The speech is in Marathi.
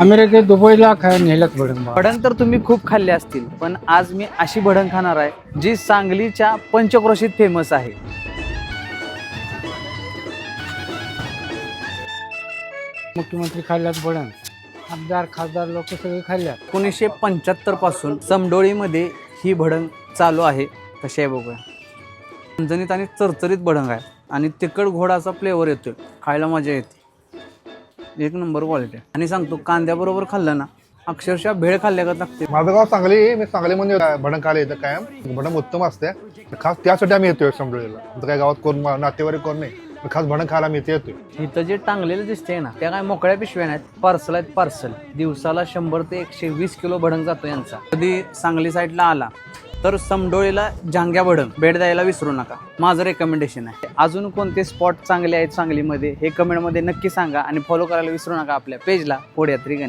अमेरिकेत दुबईला नेल्यात भडंग. भडंग तर तुम्ही खूप खाल्ले असतील, पण आज मी अशी भडंग खाणार आहे जी सांगलीच्या पंचक्रोशीत फेमस आहे. मुख्यमंत्री खाल्ल्यात भडंग, आमदार खासदार लोक सगळे खाल्ल्यात. 1975 पासून समडोळीमध्ये ही भडंग चालू आहे. कशी आहे बघूया. झणझणीत आणि चरचरीत भडंग आहे आणि तिखट घोडाचा फ्लेवर येतोय, खायला मजा येते. एक नंबर क्वालिटी आहे. आणि सांगतो, कांद्याबरोबर खाल्लं ना अक्षरशः भेळ खाल्ल्यागत लागते. माझं गाव सांगली, मी सांगलीमध्ये भडंग खायला येतं कायम. भडंग उत्तम असते, खास त्यासाठी आम्ही येतोय समडोळीला. आता काय गावात कोण नातेवाईक कोण नाही, खास भडंग खायला आम्ही इथे येतोय. इथं जे टांगलेलं दिसतंय ना, त्या काय मोकळ्या पिशव्या नाहीत, पार्सल आहेत. पार्सल दिवसाला 100 ते 120 किलो भडंग जातो यांचा. कधी सांगली साईडला आला तर समडोळीला झांग्या भडंग भेट द्यायला विसरू नका. माझं रेकमेंडेशन आहे. अजून कोणते स्पॉट चांगले आहेत सांगलीमध्ये हे कमेंटमध्ये नक्की सांगा आणि फॉलो करायला विसरू नका आपल्या पेजला पुढे यात्री गणेश.